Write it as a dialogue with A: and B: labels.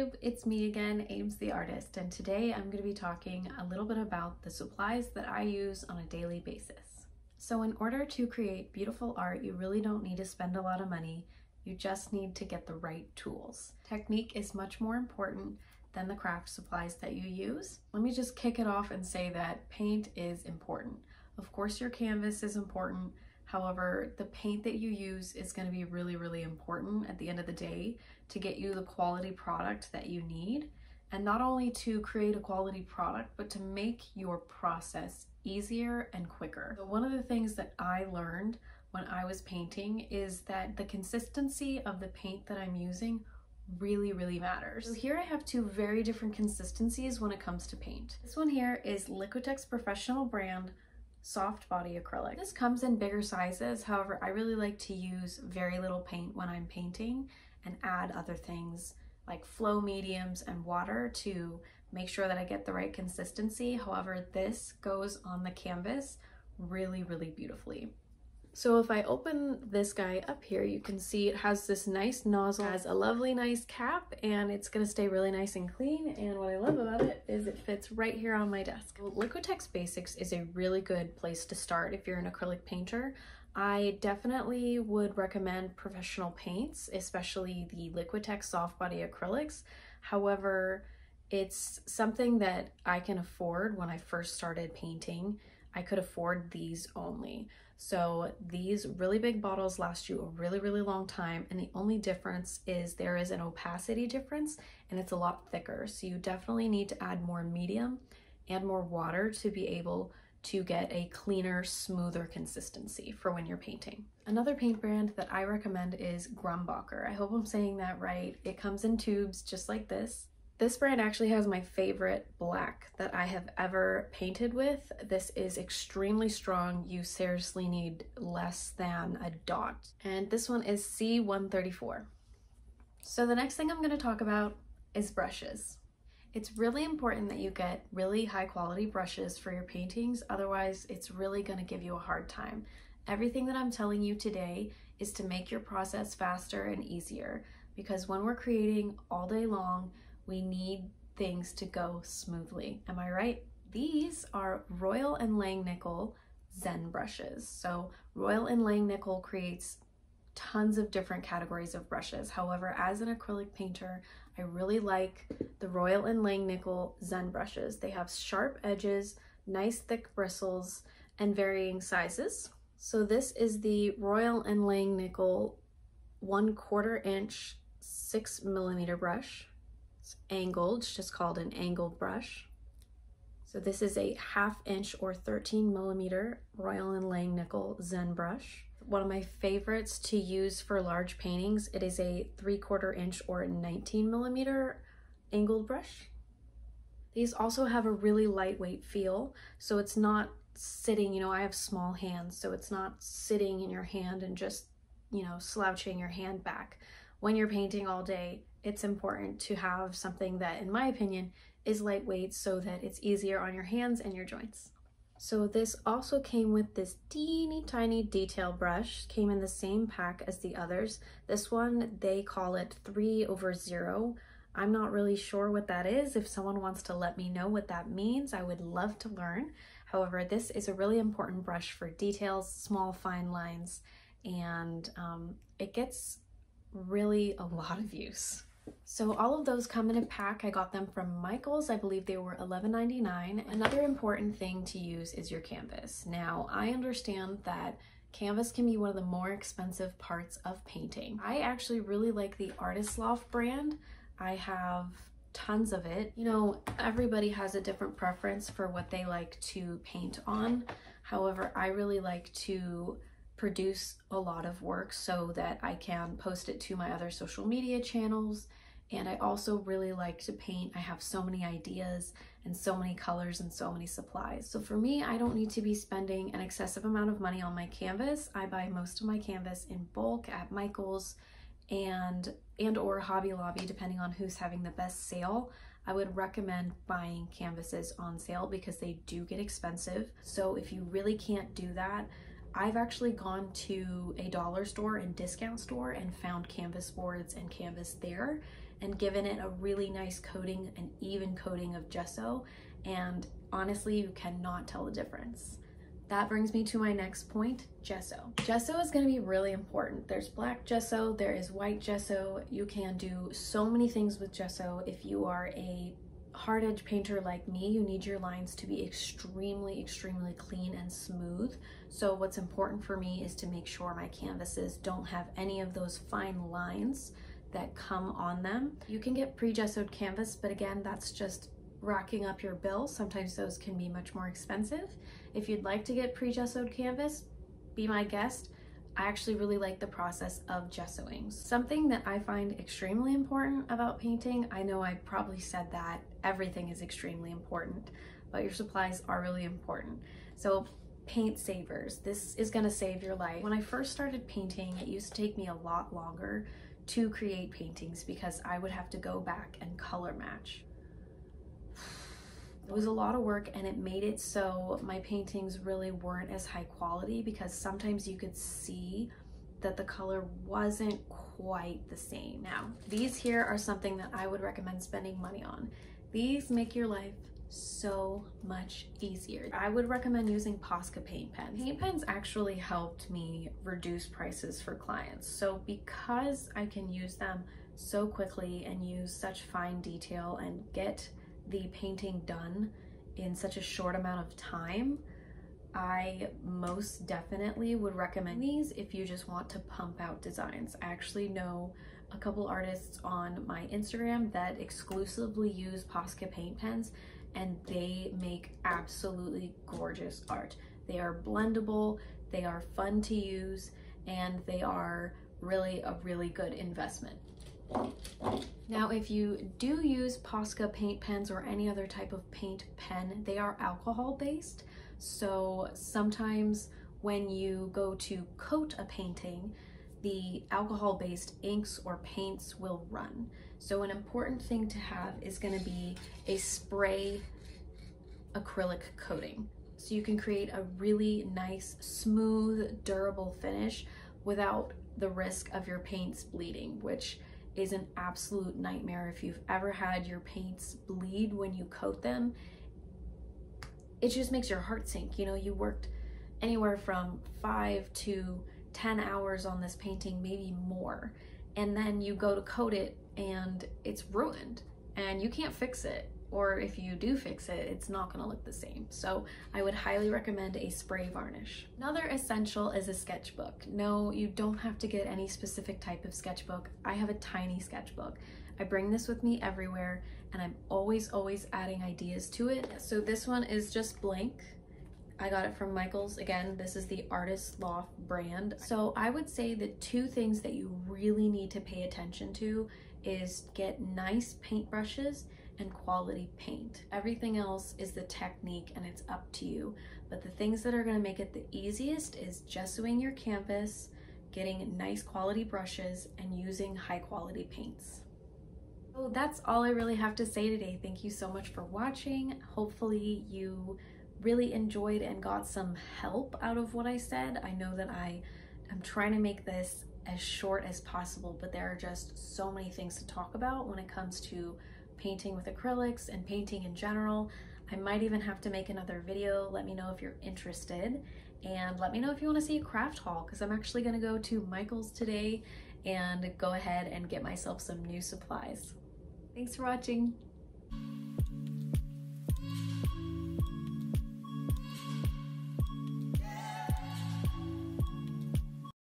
A: YouTube, it's me again, Ames the Artist, and today I'm going to be talking a little bit about the supplies that I use on a daily basis. So in order to create beautiful art, you really don't need to spend a lot of money, you just need to get the right tools. Technique is much more important than the craft supplies that you use. Let me just kick it off and say that paint is important. Of course your canvas is important, however, the paint that you use is going to be really, really important at the end of the day to get you the quality product that you need. And not only to create a quality product, but to make your process easier and quicker. So one of the things that I learned when I was painting is that the consistency of the paint that I'm using really, really matters. So here I have two very different consistencies when it comes to paint. This one here is Liquitex Professional Brand Soft Body Acrylic. This comes in bigger sizes, however, I really like to use very little paint when I'm painting and add other things like flow mediums and water to make sure that I get the right consistency. However, this goes on the canvas really, really beautifully. So if I open this guy up here, you can see it has this nice nozzle, has a lovely nice cap, and it's gonna stay really nice and clean. And what I love about it is it fits right here on my desk. Liquitex Basics is a really good place to start if you're an acrylic painter. I definitely would recommend professional paints, especially the Liquitex soft body acrylics. However, it's something that I can afford. When I first started painting, I could afford these only. So these really big bottles last you a really, really long time, and the only difference is there is an opacity difference and it's a lot thicker. So you definitely need to add more medium and more water to be able to get a cleaner, smoother consistency for when you're painting. Another paint brand that I recommend is Grumbacher. I hope I'm saying that right. It comes in tubes just like this. This brand actually has my favorite black that I have ever painted with. This is extremely strong. You seriously need less than a dot. And this one is C134. So the next thing I'm going to talk about is brushes. It's really important that you get really high quality brushes for your paintings, otherwise it's really going to give you a hard time. Everything that I'm telling you today is to make your process faster and easier, because when we're creating all day long, we need things to go smoothly. Am I right? These are Royal and Langnickle Zen brushes. So Royal and Langnickle creates tons of different categories of brushes. However, as an acrylic painter, I really like the Royal and Langnickle Zen brushes. They have sharp edges, nice thick bristles, and varying sizes. So this is the Royal and Langnickle 1/4 inch 6mm brush. It's angled, it's just called an angled brush. So this is a 1/2 inch or 13mm Royal and Langnickle Zen brush. One of my favorites to use for large paintings, it is a 3/4 inch or 19mm angled brush. These also have a really lightweight feel, so it's not sitting, I have small hands, so it's not sitting in your hand and just, slouching your hand back. When you're painting all day, it's important to have something that, in my opinion, is lightweight so that it's easier on your hands and your joints. So this also came with this teeny tiny detail brush, came in the same pack as the others. This one, they call it 3/0. I'm not really sure what that is. If someone wants to let me know what that means, I would love to learn. However, this is a really important brush for details, small fine lines, and it gets really a lot of use. So all of those come in a pack. I got them from Michael's. I believe they were $11.99. Another important thing to use is your canvas. Now, I understand that canvas can be one of the more expensive parts of painting. I actually really like the Loft brand. I have tons of it. Everybody has a different preference for what they like to paint on. However, I really like to produce a lot of work so that I can post it to my other social media channels. And I also really like to paint. I have so many ideas and so many colors and so many supplies. So for me, I don't need to be spending an excessive amount of money on my canvas. I buy most of my canvas in bulk at Michael's and or Hobby Lobby, depending on who's having the best sale. I would recommend buying canvases on sale because they do get expensive. So if you really can't do that, I've actually gone to a dollar store and discount store and found canvas boards and canvas there and given it a really nice coating, an even coating of gesso, and honestly, you cannot tell the difference. That brings me to my next point, gesso. Gesso is going to be really important. There's black gesso, there is white gesso. You can do so many things with gesso. If you are a hard edge painter like me, you need your lines to be extremely clean and smooth. So what's important for me is to make sure my canvases don't have any of those fine lines that come on them. You can get pre-gessoed canvas, but again, that's just racking up your bill. Sometimes those can be much more expensive. If you'd like to get pre-gessoed canvas, be my guest. I actually really like the process of gessoing. Something that I find extremely important about painting, I know I probably said that everything is extremely important, but your supplies are really important. So paint savers, this is gonna save your life. When I first started painting, it used to take me a lot longer to create paintings because I would have to go back and color match. It was a lot of work, and it made it so my paintings really weren't as high quality because sometimes you could see that the color wasn't quite the same. Now, these here are something that I would recommend spending money on. These make your life so much easier. I would recommend using Posca paint pens. Paint pens actually helped me reduce prices for clients. So because I can use them so quickly and use such fine detail and get the painting done in such a short amount of time, I most definitely would recommend these if you just want to pump out designs. I actually know a couple artists on my Instagram that exclusively use Posca paint pens, and they make absolutely gorgeous art. They are blendable, they are fun to use, and they are really a really good investment. Now, if you do use Posca paint pens or any other type of paint pen, they are alcohol based. So sometimes when you go to coat a painting, the alcohol based inks or paints will run. So an important thing to have is going to be a spray acrylic coating. So you can create a really nice, smooth, durable finish without the risk of your paints bleeding, which is an absolute nightmare. If you've ever had your paints bleed when you coat them, it just makes your heart sink. You know, you worked anywhere from 5 to 10 hours on this painting, maybe more, and then you go to coat it and it's ruined and you can't fix it, or if you do fix it, it's not gonna look the same. So I would highly recommend a spray varnish. Another essential is a sketchbook. No, you don't have to get any specific type of sketchbook. I have a tiny sketchbook. I bring this with me everywhere, and I'm always adding ideas to it. So this one is just blank. I got it from Michael's. Again, this is the Artist Loft brand. So I would say the two things that you really need to pay attention to is get nice paintbrushes and quality paint. Everything else is the technique, and it's up to you. But the things that are going to make it the easiest is gessoing your canvas, getting nice quality brushes, and using high quality paints. So that's all I really have to say today. Thank you so much for watching. Hopefully you really enjoyed and got some help out of what I said. I know that I am trying to make this as short as possible, but there are just so many things to talk about when it comes to painting with acrylics and painting in general. I might even have to make another video. Let me know if you're interested, and let me know if you want to see a craft haul, because I'm actually going to go to Michael's today and go ahead and get myself some new supplies. Thanks for watching.